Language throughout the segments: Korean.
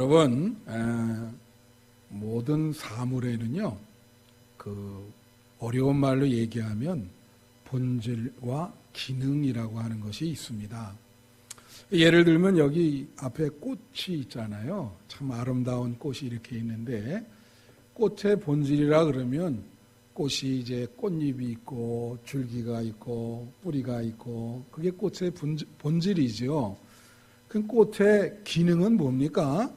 여러분, 모든 사물에는요, 어려운 말로 얘기하면 본질과 기능이라고 하는 것이 있습니다. 예를 들면 여기 앞에 꽃이 있잖아요. 참 아름다운 꽃이 이렇게 있는데, 꽃의 본질이라 그러면 꽃이 이제 꽃잎이 있고 줄기가 있고 뿌리가 있고 그게 꽃의 본질이죠. 그 꽃의 기능은 뭡니까?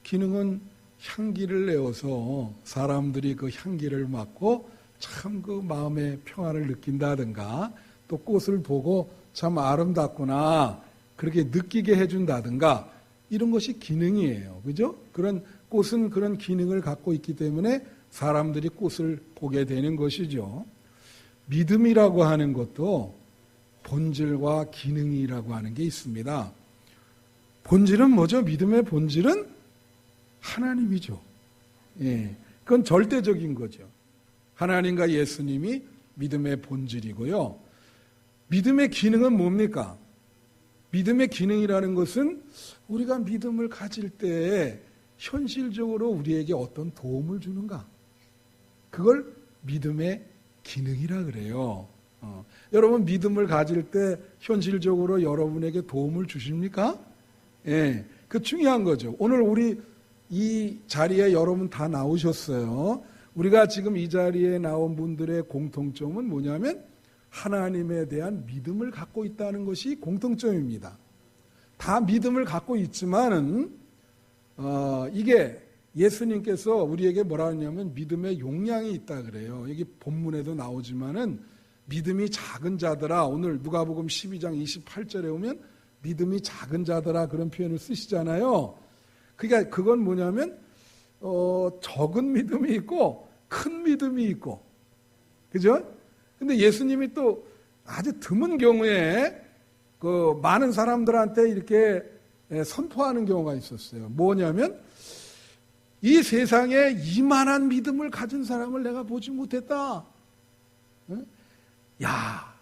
기능은 향기를 내어서 사람들이 그 향기를 맡고 참 그 마음의 평화를 느낀다든가, 또 꽃을 보고 참 아름답구나 그렇게 느끼게 해준다든가, 이런 것이 기능이에요. 그죠? 그런 꽃은 그런 기능을 갖고 있기 때문에 사람들이 꽃을 보게 되는 것이죠. 믿음이라고 하는 것도 본질과 기능이라고 하는 게 있습니다. 본질은 뭐죠? 믿음의 본질은 하나님이죠. 예, 그건 절대적인 거죠. 하나님과 예수님이 믿음의 본질이고요. 믿음의 기능은 뭡니까? 믿음의 기능이라는 것은 우리가 믿음을 가질 때 현실적으로 우리에게 어떤 도움을 주는가? 그걸 믿음의 기능이라 그래요. 여러분, 믿음을 가질 때 현실적으로 여러분에게 도움을 주십니까? 예, 그 중요한 거죠. 오늘 우리 이 자리에 여러분 다 나오셨어요. 우리가 지금 이 자리에 나온 분들의 공통점은 뭐냐면 하나님에 대한 믿음을 갖고 있다는 것이 공통점입니다. 다 믿음을 갖고 있지만은 이게 예수님께서 우리에게 뭐라 하냐면 믿음의 용량이 있다 그래요. 여기 본문에도 나오지만은 믿음이 작은 자들아, 오늘 누가복음 12장 28절에 오면 믿음이 작은 자들아 그런 표현을 쓰시잖아요. 그러니까 그건 뭐냐면 적은 믿음이 있고 큰 믿음이 있고, 그죠? 근데 예수님이 또 아주 드문 경우에 그 많은 사람들한테 이렇게 선포하는 경우가 있었어요. 뭐냐면 이 세상에 이만한 믿음을 가진 사람을 내가 보지 못했다. 야,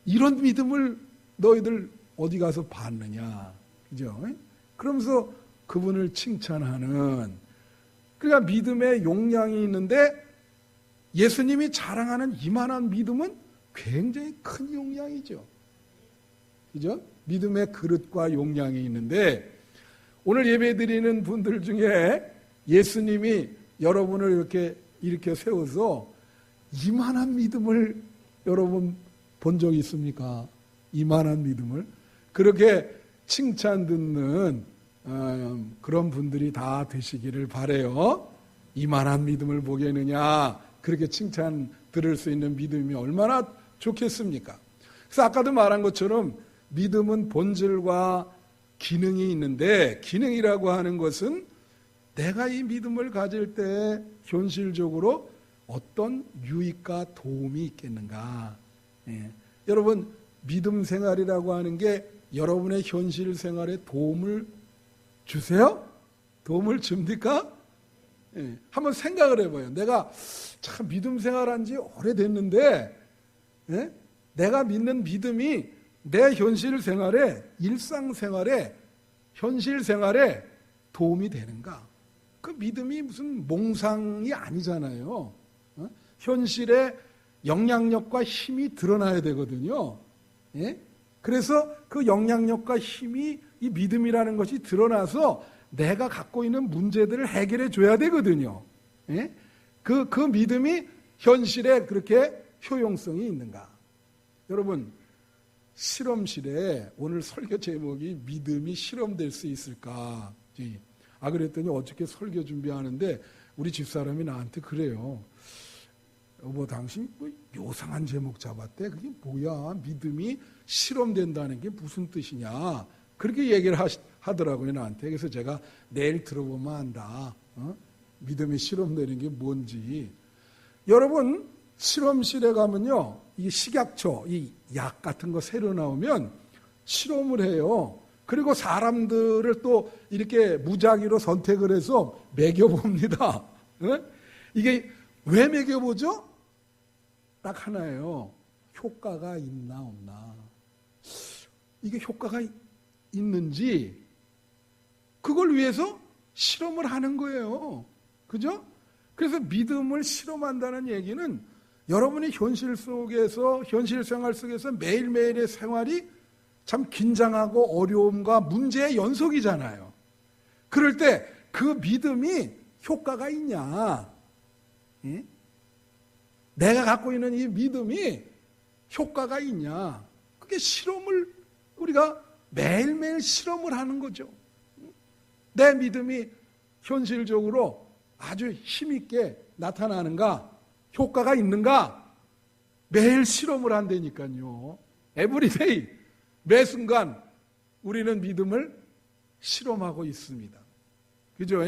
이런 믿음을 너희들 어디 가서 봤느냐, 그죠? 그러면서 그분을 칭찬하는, 그러니까 믿음의 용량이 있는데 예수님이 자랑하는 이만한 믿음은 굉장히 큰 용량이죠. 그죠? 믿음의 그릇과 용량이 있는데, 오늘 예배드리는 분들 중에 예수님이 여러분을 이렇게 세워서 이만한 믿음을 여러분 본 적이 있습니까? 이만한 믿음을 그렇게 칭찬 듣는 그런 분들이 다 되시기를 바라요. 이만한 믿음을 보겠느냐, 그렇게 칭찬 들을 수 있는 믿음이 얼마나 좋겠습니까? 그래서 아까도 말한 것처럼 믿음은 본질과 기능이 있는데, 기능이라고 하는 것은 내가 이 믿음을 가질 때 현실적으로 어떤 유익과 도움이 있겠는가. 예. 여러분, 믿음 생활이라고 하는 게 여러분의 현실 생활에 도움을 주세요? 도움을 줍니까? 예. 한번 생각을 해봐요. 내가 참 믿음 생활한 지 오래됐는데, 예? 내가 믿는 믿음이 내 현실 생활에, 일상 생활에, 현실 생활에 도움이 되는가? 그 믿음이 무슨 몽상이 아니잖아요. 현실의 영향력과 힘이 드러나야 되거든요. 예? 그래서 그 영향력과 힘이, 이 믿음이라는 것이 드러나서 내가 갖고 있는 문제들을 해결해 줘야 되거든요. 예? 그 믿음이 현실에 그렇게 효용성이 있는가? 여러분, 실험실에 오늘 설교 제목이 믿음이 실험될 수 있을까? 그랬더니 어저께 설교 준비하는데 우리 집사람이 나한테 그래요. 여보, 당신 뭐 요상한 제목 잡았대. 그게 뭐야? 믿음이 실험된다는 게 무슨 뜻이냐? 그렇게 얘기를 하더라고요, 나한테. 그래서 제가 내일 들어보면 안다. 믿음이 실험되는 게 뭔지. 여러분, 실험실에 가면요, 이 식약처, 이 약 같은 거 새로 나오면 실험을 해요. 그리고 사람들을 또 이렇게 무작위로 선택을 해서 먹여봅니다. 이게 왜 먹여보죠? 딱 하나예요. 효과가 있나 없나. 이게 효과가 있는지, 그걸 위해서 실험을 하는 거예요. 그죠? 그래서 믿음을 실험한다는 얘기는 여러분이 현실 속에서, 현실 생활 속에서 매일매일의 생활이 참 긴장하고 어려움과 문제의 연속이잖아요. 그럴 때 그 믿음이 효과가 있냐? 예? 내가 갖고 있는 이 믿음이 효과가 있냐? 그게 실험을, 우리가 매일매일 실험을 하는 거죠. 내 믿음이 현실적으로 아주 힘있게 나타나는가? 효과가 있는가? 매일 실험을 한다니까요. 에브리데이, 매 순간 우리는 믿음을 실험하고 있습니다. 그죠?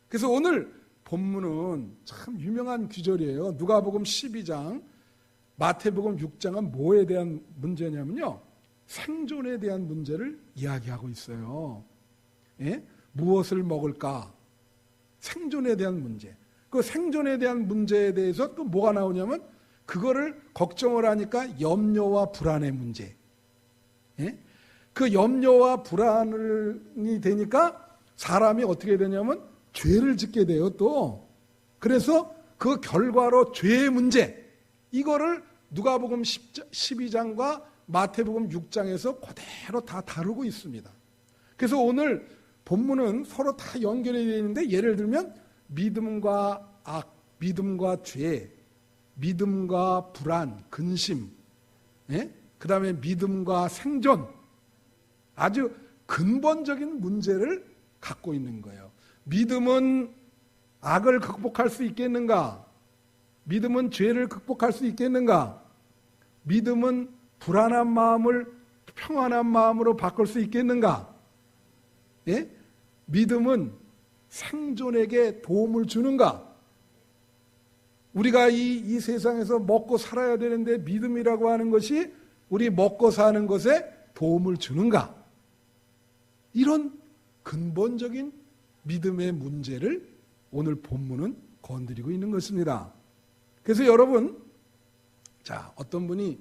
그래서 오늘 본문은 참 유명한 구절이에요. 누가복음 12장, 마태복음 6장은 뭐에 대한 문제냐면요, 생존에 대한 문제를 이야기하고 있어요. 예? 무엇을 먹을까? 생존에 대한 문제. 그 생존에 대한 문제에 대해서 또 뭐가 나오냐면 그거를 걱정을 하니까 염려와 불안의 문제. 예? 그 염려와 불안이 되니까 사람이 어떻게 되냐면 죄를 짓게 돼요, 또. 그래서 그 결과로 죄의 문제, 이거를 누가복음 12장과 마태복음 6장에서 그대로 다 다루고 있습니다. 그래서 오늘 본문은 서로 다 연결이 되어 있는데, 예를 들면 믿음과 악, 믿음과 죄, 믿음과 불안, 근심, 그 다음에 믿음과 생존, 아주 근본적인 문제를 갖고 있는 거예요. 믿음은 악을 극복할 수 있겠는가? 믿음은 죄를 극복할 수 있겠는가? 믿음은 불안한 마음을 평안한 마음으로 바꿀 수 있겠는가? 예? 믿음은 생존에게 도움을 주는가? 우리가 이 세상에서 먹고 살아야 되는데 믿음이라고 하는 것이 우리 먹고 사는 것에 도움을 주는가? 이런 근본적인 믿음의 문제를 오늘 본문은 건드리고 있는 것입니다. 그래서 여러분, 자, 어떤 분이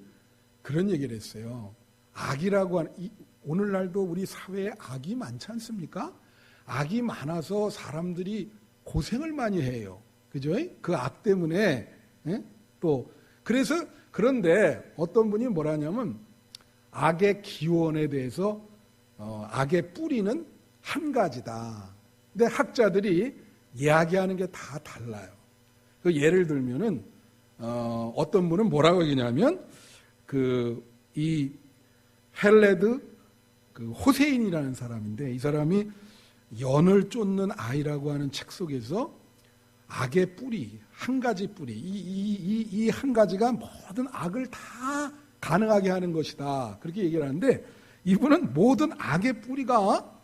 그런 얘기를 했어요. 악이라고 하는, 오늘날도 우리 사회에 악이 많지 않습니까? 악이 많아서 사람들이 고생을 많이 해요. 그죠? 그 악 때문에. 또 그래서, 그런데 어떤 분이 뭐라냐면 악의 기원에 대해서 악의 뿌리는 한 가지다. 근데 학자들이 이야기하는 게 다 달라요. 그 예를 들면은 어떤 분은 뭐라고 얘기냐면 이 헬레드 호세인이라는 사람인데, 이 사람이 연을 쫓는 아이라고 하는 책 속에서 악의 뿌리, 한 가지 뿌리, 이 한 가지가 모든 악을 다 가능하게 하는 것이다, 그렇게 얘기를 하는데, 이분은 모든 악의 뿌리가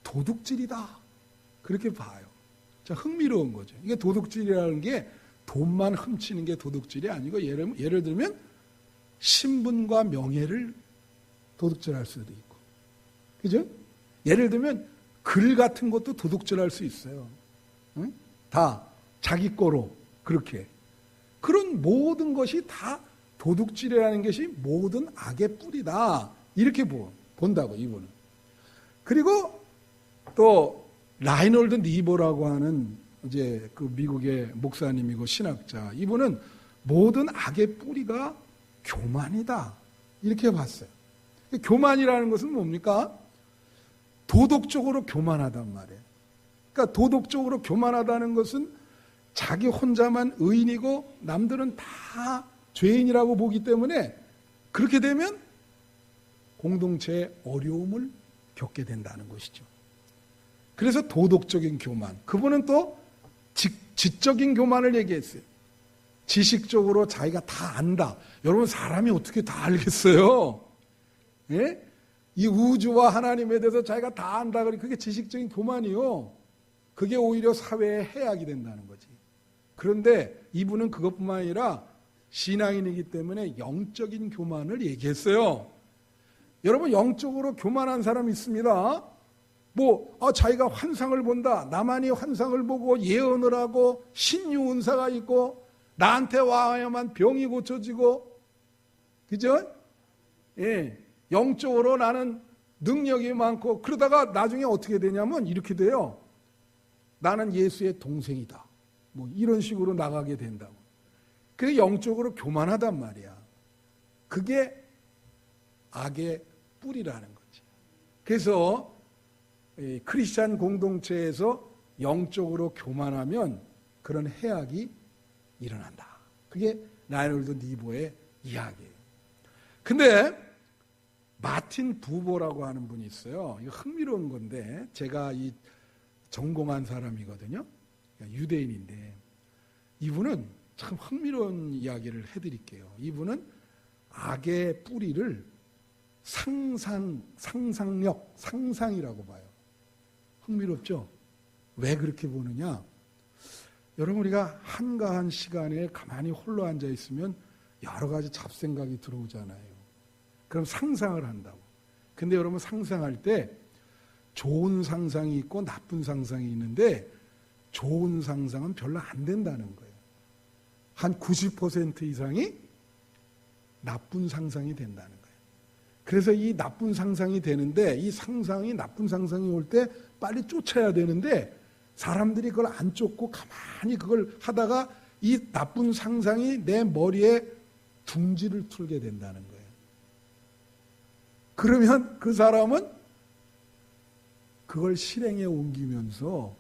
도둑질이다, 그렇게 봐요. 자, 흥미로운 거죠. 이게 도둑질이라는 게 돈만 훔치는 게 도둑질이 아니고, 예를 들면 신분과 명예를 도둑질할 수도 있고, 그죠? 예를 들면 글 같은 것도 도둑질할 수 있어요. 응? 다 자기 거로 그렇게. 그런 모든 것이 다 도둑질이라는 것이 모든 악의 뿌리다, 이렇게 본다고, 이분은. 그리고 또 라이놀드 니보라고 하는 이제 그 미국의 목사님이고 신학자, 이분은 모든 악의 뿌리가 교만이다, 이렇게 봤어요. 교만이라는 것은 뭡니까? 도덕적으로 교만하단 말이에요. 그러니까 도덕적으로 교만하다는 것은 자기 혼자만 의인이고 남들은 다 죄인이라고 보기 때문에, 그렇게 되면 공동체의 어려움을 겪게 된다는 것이죠. 그래서 도덕적인 교만, 그분은 또 지적인 교만을 얘기했어요. 지식적으로 자기가 다 안다. 여러분, 사람이 어떻게 다 알겠어요? 예? 이 우주와 하나님에 대해서 자기가 다 안다, 그게 지식적인 교만이요. 그게 오히려 사회에 해악이 된다는 거지. 그런데 이분은 그것뿐만 아니라 신앙인이기 때문에 영적인 교만을 얘기했어요. 여러분, 영적으로 교만한 사람이 있습니다. 자기가 환상을 본다, 나만이 환상을 보고 예언을 하고 신유 은사가 있고 나한테 와야만 병이 고쳐지고, 그죠? 예, 영적으로 나는 능력이 많고, 그러다가 나중에 어떻게 되냐면 이렇게 돼요. 나는 예수의 동생이다. 뭐 이런 식으로 나가게 된다고. 그게 영적으로 교만하단 말이야. 그게 악의 뿌리라는 거지. 그래서 크리스찬 공동체에서 영적으로 교만하면 그런 해악이 일어난다. 그게 라이놀드 니보의 이야기예요. 근데 마틴 부보라고 하는 분이 있어요. 이거 흥미로운 건데 제가 이 전공한 사람이거든요. 유대인인데 이분은 참 흥미로운 이야기를 해드릴게요. 이분은 악의 뿌리를 상상력, 상상이라고 봐요. 흥미롭죠? 왜 그렇게 보느냐? 여러분, 우리가 한가한 시간에 가만히 홀로 앉아 있으면 여러 가지 잡생각이 들어오잖아요. 그럼 상상을 한다고. 근데 여러분, 상상할 때 좋은 상상이 있고 나쁜 상상이 있는데 좋은 상상은 별로 안 된다는 거예요. 한 90% 이상이 나쁜 상상이 된다는 거예요. 그래서 이 나쁜 상상이 되는데 이 상상이 나쁜 상상이 올 때 빨리 쫓아야 되는데 사람들이 그걸 안 쫓고 가만히 그걸 하다가 이 나쁜 상상이 내 머리에 둥지를 틀게 된다는 거예요. 그러면 그 사람은 그걸 실행에 옮기면서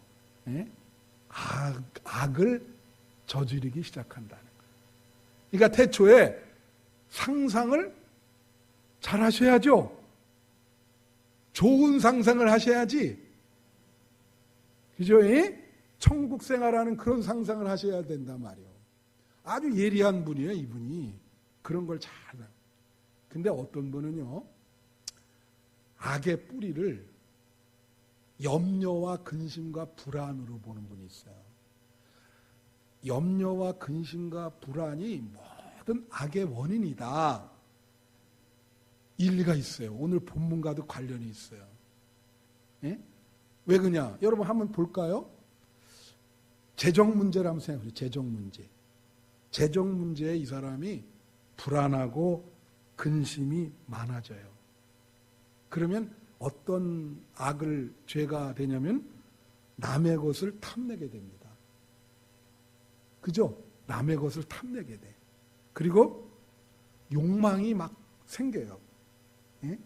악을 저지르기 시작한다는 거예요. 그러니까 태초에 상상을 잘 하셔야죠. 좋은 상상을 하셔야지. 그죠? 천국 생활하는 그런 상상을 하셔야 된단 말이에요. 아주 예리한 분이에요, 이분이. 그런 걸 잘. 근데 어떤 분은요, 악의 뿌리를 염려와 근심과 불안으로 보는 분이 있어요. 염려와 근심과 불안이 모든 악의 원인이다. 일리가 있어요. 오늘 본문과도 관련이 있어요. 예? 왜 그러냐? 여러분 한번 볼까요? 재정 문제를 한번 생각해보세요. 재정 문제. 재정 문제에 이 사람이 불안하고 근심이 많아져요. 그러면 어떤 악을, 죄가 되냐면 남의 것을 탐내게 됩니다. 그죠? 남의 것을 탐내게 돼. 그리고 욕망이 막 생겨요. 예?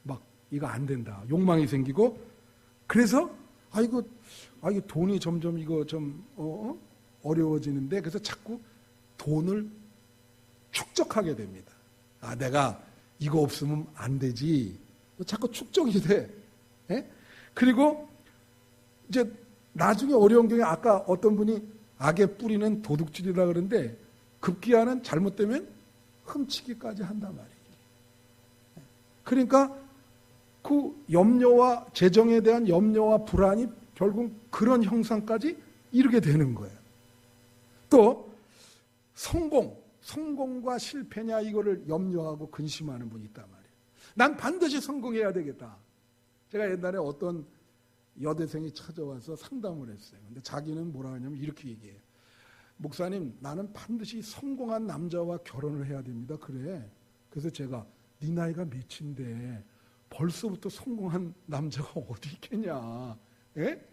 막 이거 안 된다. 욕망이 생기고 그래서 이거 돈이 점점 이거 좀 어려워지는데 그래서 자꾸 돈을 축적하게 됩니다. 내가 이거 없으면 안 되지. 자꾸 축적이 돼. 예? 그리고 이제 나중에 어려운 경우에 아까 어떤 분이 악의 뿌리는 도둑질이라 그러는데 급기야는 잘못되면 훔치기까지 한단 말이에요. 그러니까 그 염려와 재정에 대한 염려와 불안이 결국 그런 형상까지 이르게 되는 거예요. 또 성공과 실패냐 이거를 염려하고 근심하는 분이 있단 말이에요. 난 반드시 성공해야 되겠다. 제가 옛날에 어떤 여대생이 찾아와서 상담을 했어요. 근데 자기는 뭐라 하냐면 이렇게 얘기해요. 목사님, 나는 반드시 성공한 남자와 결혼을 해야 됩니다. 그래. 그래서 제가 네 나이가 몇인데 벌써부터 성공한 남자가 어디 있겠냐. 예?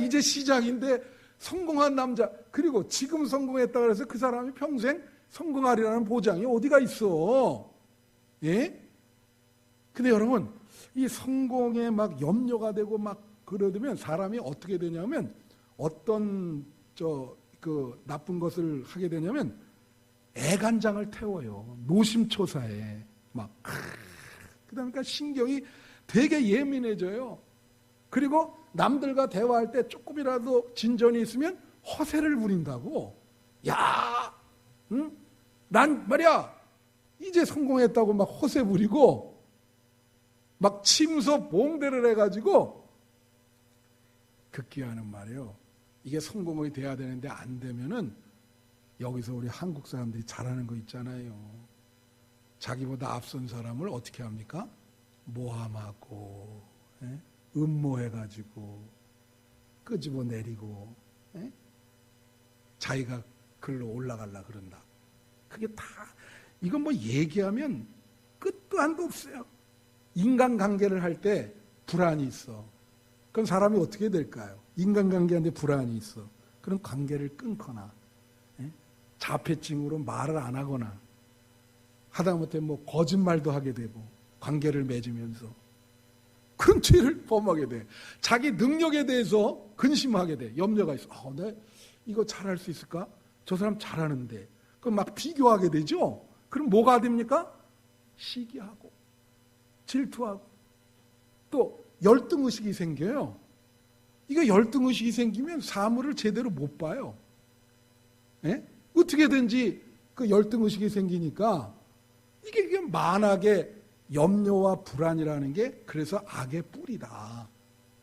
이제 시작인데 성공한 남자, 그리고 지금 성공했다고 해서 그 사람이 평생 성공하리라는 보장이 어디가 있어. 예? 근데 여러분, 이 성공에 막 염려가 되고 막 그러면 사람이 어떻게 되냐면 어떤 나쁜 것을 하게 되냐면 애간장을 태워요. 노심초사에 막 그러니까 신경이 되게 예민해져요. 그리고 남들과 대화할 때 조금이라도 진전이 있으면 허세를 부린다고. 야, 응? 난 말이야 이제 성공했다고 막 허세 부리고 막 침소 봉대를 해가지고 극기하는 말이에요. 이게 성공이 돼야 되는데 안 되면은 여기서 우리 한국 사람들이 잘하는 거 있잖아요. 자기보다 앞선 사람을 어떻게 합니까? 모함하고 음모해가지고 끄집어 내리고 자기가 글로 올라가려고 그런다. 그게 다 이건 뭐 얘기하면 끝도 한도 없어요. 인간관계를 할 때 불안이 있어. 그럼 사람이 어떻게 될까요? 인간관계한테 불안이 있어. 그런 관계를 끊거나 자폐증으로 말을 안 하거나 하다못해 뭐 거짓말도 하게 되고 관계를 맺으면서 그런 죄를 범하게 돼. 자기 능력에 대해서 근심하게 돼. 염려가 있어. 내 이거 잘할 수 있을까? 저 사람 잘하는데. 그럼 막 비교하게 되죠. 그럼 뭐가 됩니까? 시기하고 질투하고 또 열등의식이 생겨요. 이거 열등의식이 생기면 사물을 제대로 못 봐요. 예? 어떻게든지 그 열등의식이 생기니까 이게 만악의 염려와 불안이라는 게 그래서 악의 뿌리다.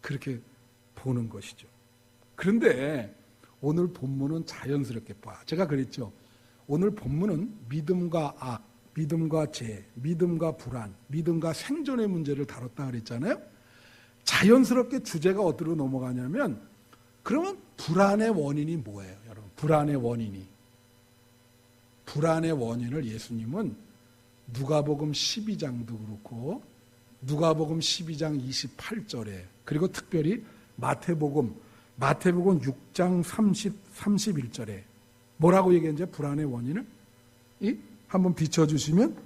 그렇게 보는 것이죠. 그런데 오늘 본문은 자연스럽게 봐. 제가 그랬죠. 오늘 본문은 믿음과 악, 믿음과 죄, 믿음과 불안, 믿음과 생존의 문제를 다뤘다 그랬잖아요. 자연스럽게 주제가 어디로 넘어가냐면 그러면 불안의 원인이 뭐예요, 여러분? 불안의 원인을 예수님은 누가복음 12장도 그렇고 누가복음 12장 28절에 그리고 특별히 마태복음 6장 31절에 뭐라고 얘기했는지 불안의 원인을 한번 비춰주시면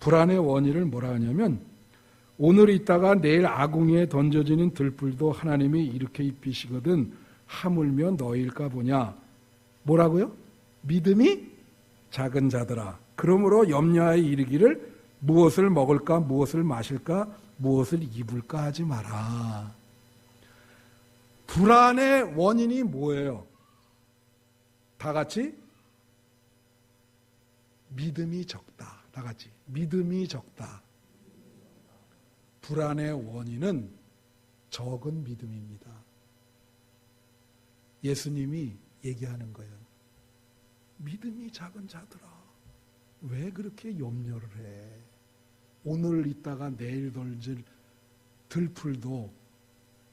불안의 원인을 뭐라 하냐면 오늘 있다가 내일 아궁이에 던져지는 들불도 하나님이 이렇게 입히시거든 하물며 너희일까 보냐. 뭐라고요? 믿음이 작은 자들아. 그러므로 염려하여 이르기를 무엇을 먹을까 무엇을 마실까 무엇을 입을까 하지 마라. 불안의 원인이 뭐예요? 다 같이 믿음이 적다. 다 같이 믿음이 적다. 불안의 원인은 적은 믿음입니다. 예수님이 얘기하는 거예요. 믿음이 작은 자들아. 왜 그렇게 염려를 해? 오늘 있다가 내일 던질 들풀도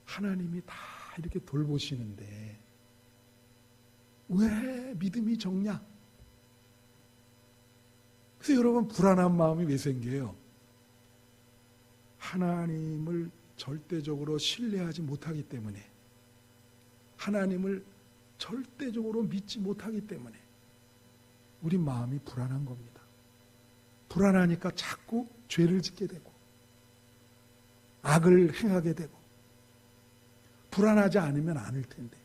하나님이 다 이렇게 돌보시는데 왜 믿음이 적냐? 그래서 여러분 불안한 마음이 왜 생겨요? 하나님을 절대적으로 신뢰하지 못하기 때문에 하나님을 절대적으로 믿지 못하기 때문에 우리 마음이 불안한 겁니다. 불안하니까 자꾸 죄를 짓게 되고 악을 행하게 되고 불안하지 않으면 않을 텐데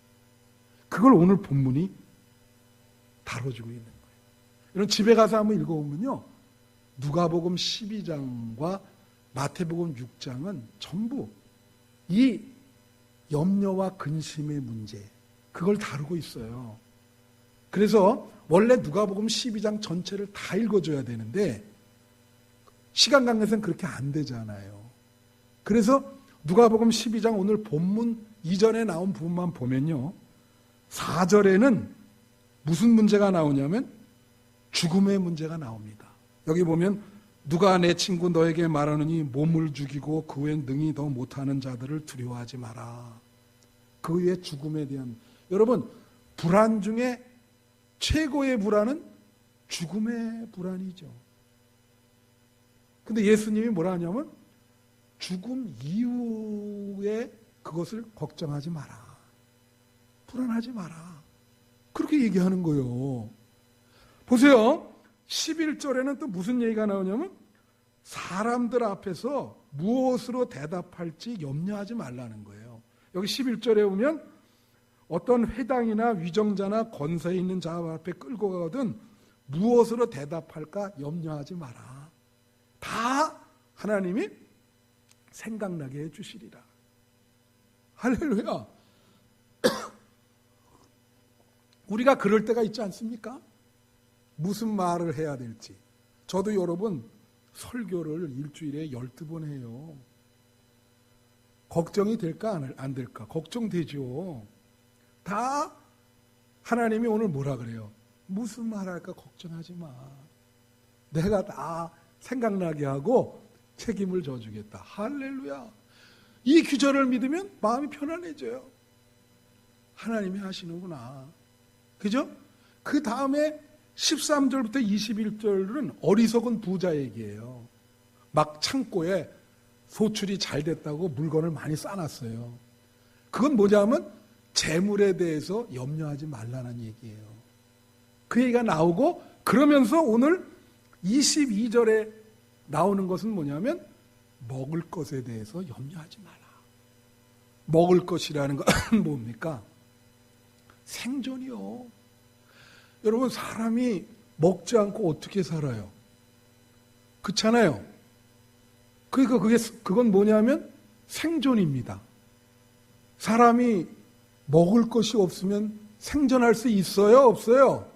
그걸 오늘 본문이 다뤄주고 있는 거예요. 여러분 집에 가서 한번 읽어보면요. 누가복음 12장과 마태복음 6장은 전부 이 염려와 근심의 문제 그걸 다루고 있어요. 그래서 원래 누가복음 12장 전체를 다 읽어줘야 되는데 시간 관계에서는 그렇게 안 되잖아요. 그래서 누가복음 12장 오늘 본문 이전에 나온 부분만 보면요. 4절에는 무슨 문제가 나오냐면 죽음의 문제가 나옵니다. 여기 보면 누가 내 친구 너에게 말하느니 몸을 죽이고 그 외엔 능히 더 못하는 자들을 두려워하지 마라. 그 외에 죽음에 대한 여러분 불안 중에 최고의 불안은 죽음의 불안이죠. 근데 예수님이 뭐라 하냐면 죽음 이후에 그것을 걱정하지 마라. 불안하지 마라. 그렇게 얘기하는 거예요. 보세요. 11절에는 또 무슨 얘기가 나오냐면 사람들 앞에서 무엇으로 대답할지 염려하지 말라는 거예요. 여기 11절에 보면 어떤 회당이나 위정자나 권세에 있는 자 앞에 끌고 가거든 무엇으로 대답할까 염려하지 마라. 다 하나님이 생각나게 해주시리라. 할렐루야. 우리가 그럴 때가 있지 않습니까? 무슨 말을 해야 될지. 저도 여러분 설교를 일주일에 12번 해요. 걱정이 될까 안 될까? 걱정되죠. 다 하나님이 오늘 뭐라 그래요? 무슨 말 할까 걱정하지 마. 내가 다 생각나게 하고 책임을 져주겠다. 할렐루야. 이 규절을 믿으면 마음이 편안해져요. 하나님이 하시는구나. 그죠? 그 다음에 13절부터 21절은 어리석은 부자 얘기예요. 막 창고에 소출이 잘 됐다고 물건을 많이 쌓아놨어요. 그건 뭐냐면 재물에 대해서 염려하지 말라는 얘기예요. 그 얘기가 나오고 그러면서 오늘 22절에 나오는 것은 뭐냐면 먹을 것에 대해서 염려하지 마라. 먹을 것이라는 건 뭡니까? 생존이요. 여러분 사람이 먹지 않고 어떻게 살아요? 그렇잖아요. 그러니까 그건 뭐냐면 생존입니다. 사람이 먹을 것이 없으면 생존할 수 있어요? 없어요?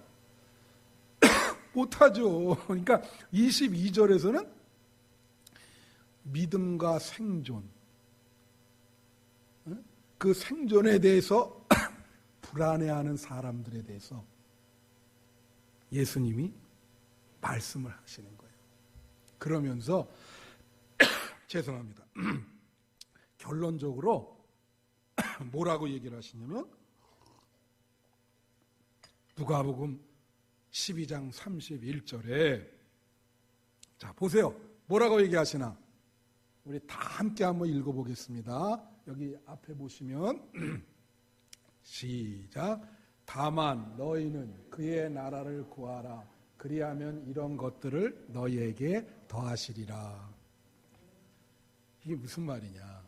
못하죠. 그러니까 22절에서는 믿음과 생존, 그 생존에 대해서 불안해하는 사람들에 대해서 예수님이 말씀을 하시는 거예요. 그러면서 죄송합니다. 결론적으로 뭐라고 얘기를 하시냐면 누가복음 12장 31절에 자 보세요. 뭐라고 얘기하시나? 우리 다 함께 한번 읽어보겠습니다. 여기 앞에 보시면 시작. 다만 너희는 그의 나라를 구하라. 그리하면 이런 것들을 너희에게 더하시리라. 이게 무슨 말이냐?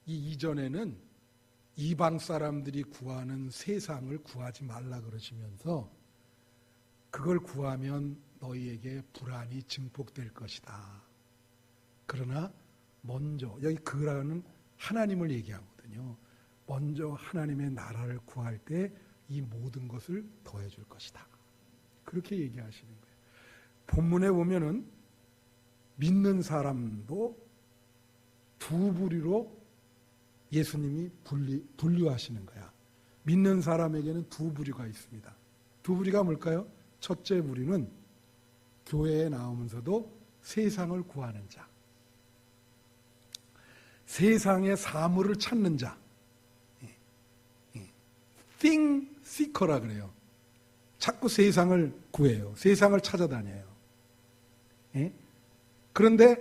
이 이전에는 이방 사람들이 구하는 세상을 구하지 말라 그러시면서 그걸 구하면 너희에게 불안이 증폭될 것이다. 그러나 먼저 여기 그라는 하나님을 얘기하거든요. 먼저 하나님의 나라를 구할 때 이 모든 것을 더해 줄 것이다. 그렇게 얘기하시는 거예요. 본문에 보면은 믿는 사람도 두 부류로 예수님이 분류하시는 거야. 믿는 사람에게는 두 부류가 있습니다. 두 부류가 뭘까요? 첫째 부류는 교회에 나오면서도 세상을 구하는 자, 세상의 사물을 찾는 자, thing seeker라 그래요. 자꾸 세상을 구해요. 세상을 찾아다녀요. 그런데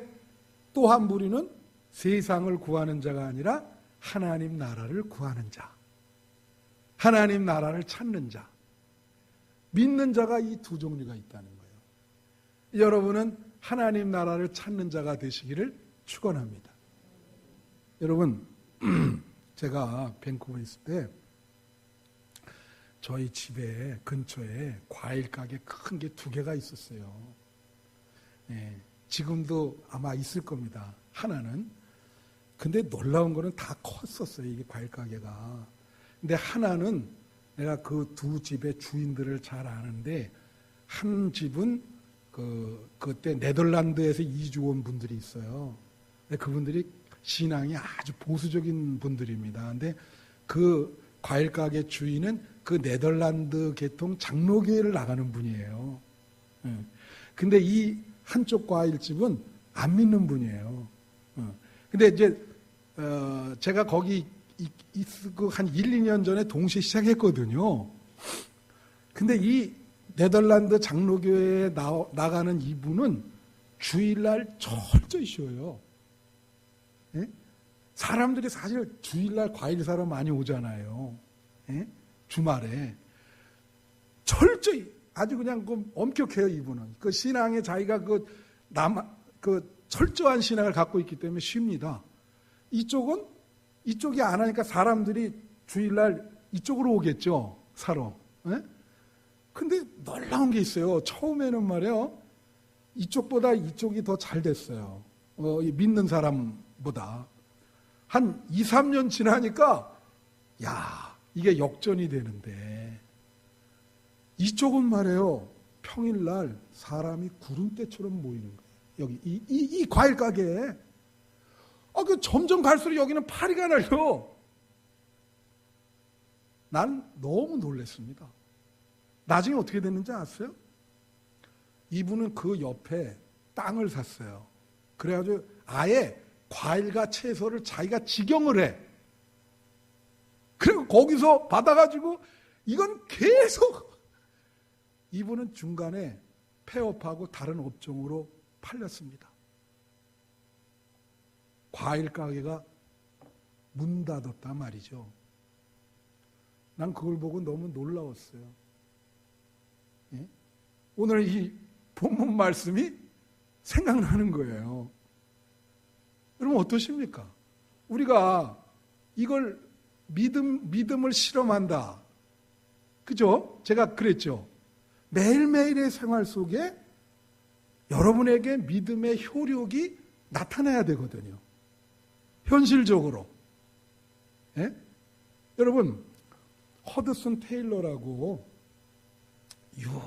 또 한 부류는 세상을 구하는 자가 아니라 하나님 나라를 구하는 자, 하나님 나라를 찾는 자, 믿는 자가 이 두 종류가 있다는 거예요. 여러분은 하나님 나라를 찾는 자가 되시기를 축원합니다. 여러분, 제가 밴쿠버에 있을 때 저희 집에 근처에 과일 가게 큰 게 두 개가 있었어요. 지금도 아마 있을 겁니다. 하나는. 근데 놀라운 거는 다 컸었어요. 이게 과일 가게가. 근데 하나는 내가 그 두 집의 주인들을 잘 아는데 한 집은 그때 네덜란드에서 이주 온 분들이 있어요. 근데 그분들이 신앙이 아주 보수적인 분들입니다. 근데 그 과일 가게 주인은 그 네덜란드 계통 장로교회를 나가는 분이에요. 근데 이 한쪽 과일집은 안 믿는 분이에요. 근데 이제 제가 거기 한 1, 2년 전에 동시에 시작했거든요. 근데 이 네덜란드 장로교회에 나가는 이분은 주일날 철저히 쉬어요. 사람들이 사실 주일날 과일 사러 많이 오잖아요. 주말에. 철저히, 아주 그냥 엄격해요, 이분은. 그 신앙에 자기가 철저한 신앙을 갖고 있기 때문에 쉽니다. 이쪽이 안 하니까 사람들이 주일날 이쪽으로 오겠죠, 사러. 근데 놀라운 게 있어요. 처음에는 말이에요. 이쪽보다 이쪽이 더 잘 됐어요. 믿는 사람보다. 한 2, 3년 지나니까, 이게 역전이 되는데, 이쪽은 말이에요. 평일날 사람이 구름대처럼 모이는 거예요. 여기, 이 과일 가게에. 점점 갈수록 여기는 파리가 날려. 난 너무 놀랐습니다. 나중에 어떻게 됐는지 아세요? 이분은 그 옆에 땅을 샀어요. 그래가지고 아예 과일과 채소를 자기가 직영을 해. 그리고 거기서 받아가지고 이건 계속 이분은 중간에 폐업하고 다른 업종으로 팔렸습니다. 과일 가게가 문 닫았단 말이죠. 난 그걸 보고 너무 놀라웠어요. 예? 오늘 이 본문 말씀이 생각나는 거예요. 여러분 어떠십니까? 우리가 이걸 믿음을 실험한다. 그죠? 제가 그랬죠. 매일매일의 생활 속에 여러분에게 믿음의 효력이 나타나야 되거든요. 현실적으로. 예? 여러분, 허드슨 테일러라고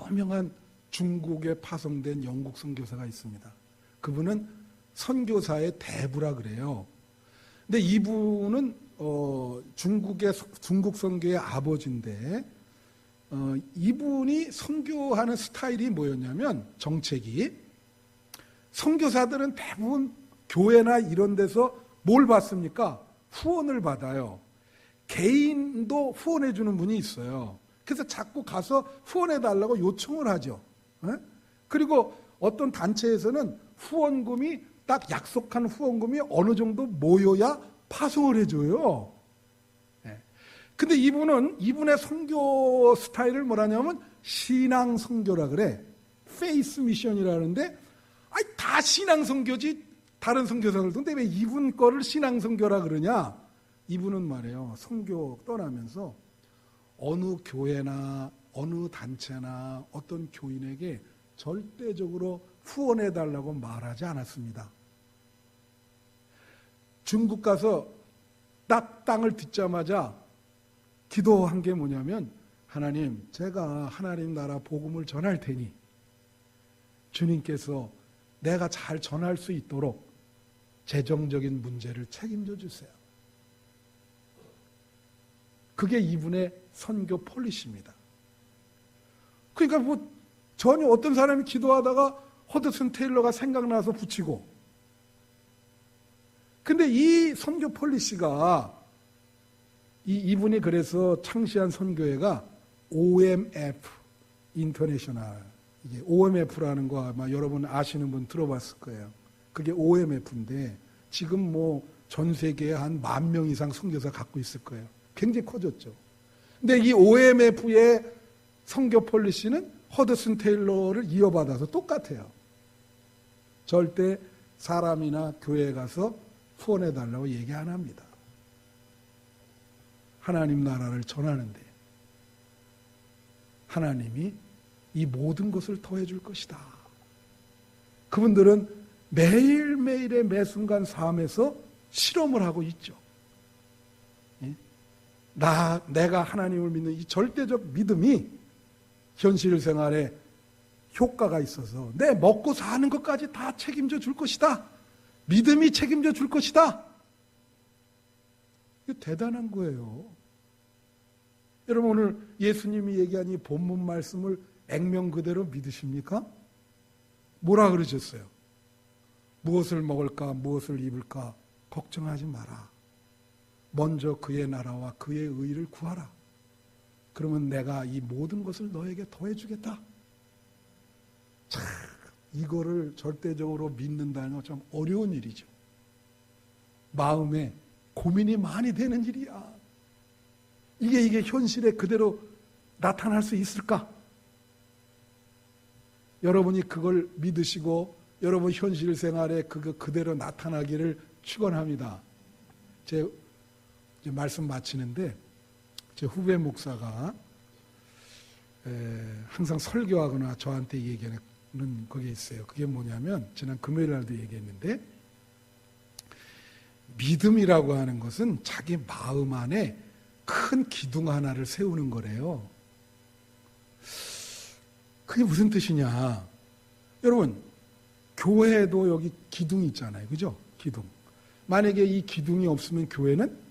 유명한 중국에 파송된 영국 선교사가 있습니다. 그분은 선교사의 대부라 그래요. 근데 이분은 중국 선교의 아버지인데 이분이 선교하는 스타일이 뭐였냐면 정책이 선교사들은 대부분 교회나 이런 데서 뭘 받습니까? 후원을 받아요. 개인도 후원해 주는 분이 있어요. 그래서 자꾸 가서 후원해 달라고 요청을 하죠. 그리고 어떤 단체에서는 후원금이 딱 약속한 후원금이 어느 정도 모여야 파송을 해줘요. 근데 이분의 선교 스타일을 뭐라냐면 신앙 선교라 그래. 페이스 미션이라는데 다 신앙 선교지 다른 선교사들도. 근데 왜 이분 거를 신앙 선교라 그러냐? 이분은 말이에요. 선교 떠나면서 어느 교회나 어느 단체나 어떤 교인에게 절대적으로 후원해 달라고 말하지 않았습니다. 중국 가서 딱 땅을 딛자마자 기도한 게 뭐냐면 하나님, 제가 하나님 나라 복음을 전할 테니 주님께서 내가 잘 전할 수 있도록 재정적인 문제를 책임져 주세요. 그게 이분의 선교 폴리시입니다. 그러니까 뭐 전혀 어떤 사람이 기도하다가 허드슨 테일러가 생각나서 붙이고, 근데 이 선교 폴리시가 이분이 그래서 창시한 선교회가 OMF 인터내셔널, 이게 OMF라는 거 아마 여러분 아시는 분 들어봤을 거예요. 그게 OMF인데 지금 뭐 전 세계에 한 10,000명 이상 선교사 갖고 있을 거예요. 굉장히 커졌죠. 근데 이 OMF의 선교 폴리시는 허드슨 테일러를 이어받아서 똑같아요. 절대 사람이나 교회에 가서 후원해달라고 얘기 안 합니다. 하나님 나라를 전하는데 하나님이 이 모든 것을 더해줄 것이다. 그분들은 매일매일의 매순간 삶에서 실험을 하고 있죠. 내가 하나님을 믿는 이 절대적 믿음이 현실 생활에 효과가 있어서 내 먹고 사는 것까지 다 책임져 줄 것이다. 믿음이 책임져 줄 것이다. 이거 대단한 거예요. 여러분 오늘 예수님이 얘기한 이 본문 말씀을 액면 그대로 믿으십니까? 뭐라 그러셨어요? 무엇을 먹을까, 무엇을 입을까 걱정하지 마라. 먼저 그의 나라와 그의 의를 구하라. 그러면 내가 이 모든 것을 너에게 더해주겠다. 참, 이거를 절대적으로 믿는다는 건 참 어려운 일이죠. 마음에 고민이 많이 되는 일이야. 이게 현실에 그대로 나타날 수 있을까? 여러분이 그걸 믿으시고 여러분 현실 생활에 그거 그대로 나타나기를 축원합니다. 제 이제 말씀 마치는데 제 후배 목사가 항상 설교하거나 저한테 얘기하는 그게 있어요. 그게 뭐냐면 지난 금요일 날도 얘기했는데 믿음이라고 하는 것은 자기 마음 안에 큰 기둥 하나를 세우는 거래요. 그게 무슨 뜻이냐? 여러분 교회에도 여기 기둥이 있잖아요. 그죠? 기둥. 만약에 이 기둥이 없으면 교회는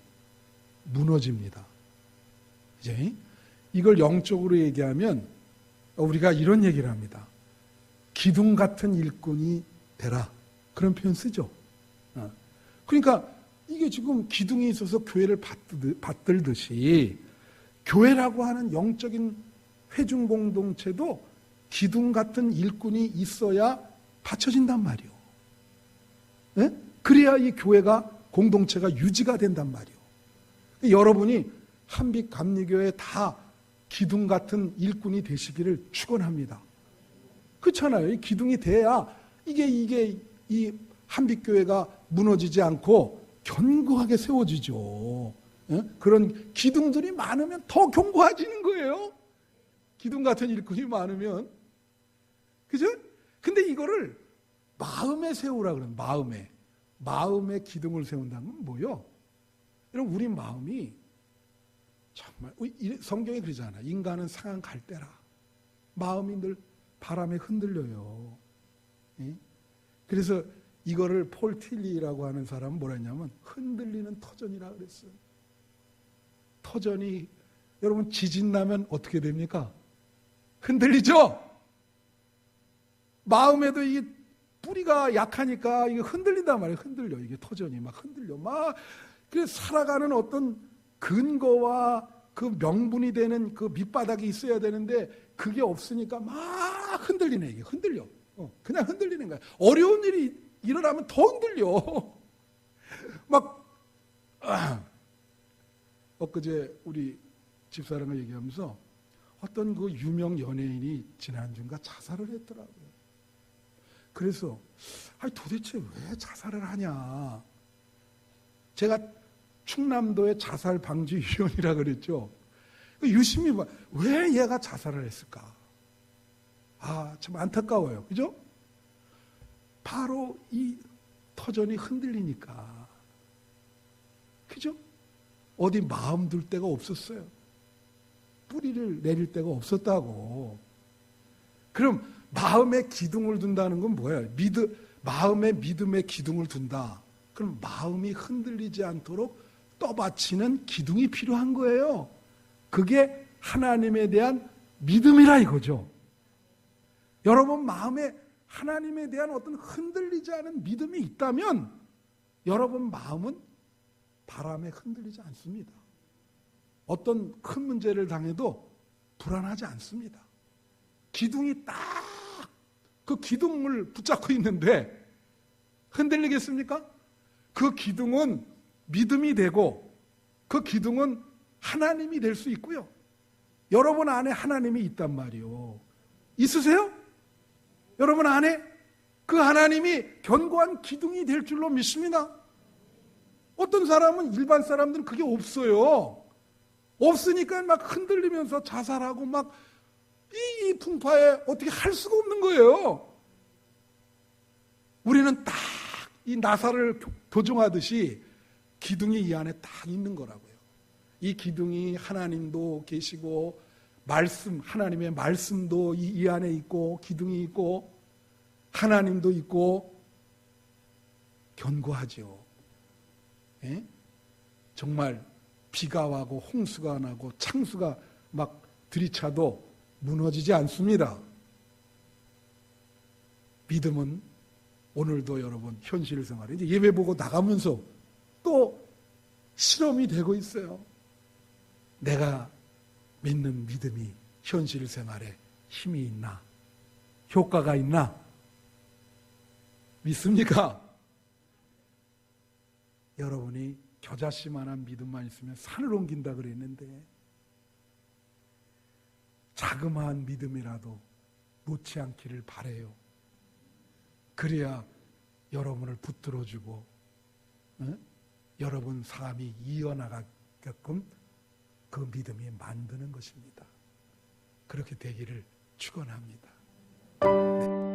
무너집니다. 이제 이걸 영적으로 얘기하면 우리가 이런 얘기를 합니다. 기둥 같은 일꾼이 되라. 그런 표현 쓰죠. 그러니까 이게 지금 기둥이 있어서 교회를 받들듯이 교회라고 하는 영적인 회중 공동체도 기둥 같은 일꾼이 있어야 받쳐진단 말이요. 그래야 이 교회가 공동체가 유지가 된단 말이요. 여러분이 한빛 감리교회 다 기둥 같은 일꾼이 되시기를 축원합니다. 그렇잖아요. 이 기둥이 돼야 이 한빛교회가 무너지지 않고 견고하게 세워지죠. 그런 기둥들이 많으면 더 견고해지는 거예요. 기둥 같은 일꾼이 많으면. 그죠? 근데 이거를 마음에 세우라 그러는 마음에 기둥을 세운다는 건 뭐요? 여러분, 우리 마음이 정말 성경에 그러잖아. 인간은 상한 갈대라. 마음이 늘 바람에 흔들려요. 그래서 이거를 폴 틸리라고 하는 사람은 뭐라 했냐면 흔들리는 터전이라 그랬어요. 터전이 여러분 지진 나면 어떻게 됩니까? 흔들리죠? 마음에도 이게 뿌리가 약하니까 이게 흔들린단 말이에요. 흔들려. 이게 터전이 막 흔들려. 그 살아가는 어떤 근거와 그 명분이 되는 그 밑바닥이 있어야 되는데 그게 없으니까 막 흔들리네. 이게 흔들려. 그냥 흔들리는 거야. 어려운 일이 일어나면 더 흔들려. 엊그제 우리 집사람과 얘기하면서 어떤 그 유명 연예인이 지난주인가 자살을 했더라고요. 그래서 도대체 왜 자살을 하냐. 제가 충남도의 자살방지위원이라 그랬죠. 유심히 왜 얘가 자살을 했을까. 참 안타까워요. 그죠? 바로 이 터전이 흔들리니까. 그죠? 어디 마음 둘 데가 없었어요. 뿌리를 내릴 데가 없었다고. 그럼 마음에 기둥을 둔다는 건 뭐예요? 마음에 믿음의 기둥을 둔다. 그럼 마음이 흔들리지 않도록 떠받치는 기둥이 필요한 거예요. 그게 하나님에 대한 믿음이라 이거죠. 여러분 마음에 하나님에 대한 어떤 흔들리지 않은 믿음이 있다면 여러분 마음은 바람에 흔들리지 않습니다. 어떤 큰 문제를 당해도 불안하지 않습니다. 기둥이 딱 그 기둥을 붙잡고 있는데 흔들리겠습니까? 그 기둥은 믿음이 되고 그 기둥은 하나님이 될 수 있고요. 여러분 안에 하나님이 있단 말이요. 있으세요? 여러분 안에 그 하나님이 견고한 기둥이 될 줄로 믿습니다. 어떤 사람은 일반 사람들은 그게 없어요. 없으니까 막 흔들리면서 자살하고 막 이 풍파에 어떻게 할 수가 없는 거예요. 우리는 딱 이 나사를 교정하듯이 기둥이 이 안에 딱 있는 거라고요. 이 기둥이 하나님도 계시고 하나님의 말씀도 이 안에 있고 기둥이 있고 하나님도 있고 견고하죠. 예? 정말 비가 와고 홍수가 나고 창수가 막 들이차도 무너지지 않습니다. 믿음은 오늘도 여러분 현실 생활에 이제 예배 보고 나가면서 또 실험이 되고 있어요. 내가 믿는 믿음이 현실 생활에 힘이 있나? 효과가 있나? 믿습니까? 여러분이 겨자씨만한 믿음만 있으면 산을 옮긴다 그랬는데 자그마한 믿음이라도 놓지 않기를 바라요. 그래야 여러분을 붙들어주고 여러분 삶이 이어나가게끔 그 믿음이 만드는 것입니다. 그렇게 되기를 축원합니다. 네.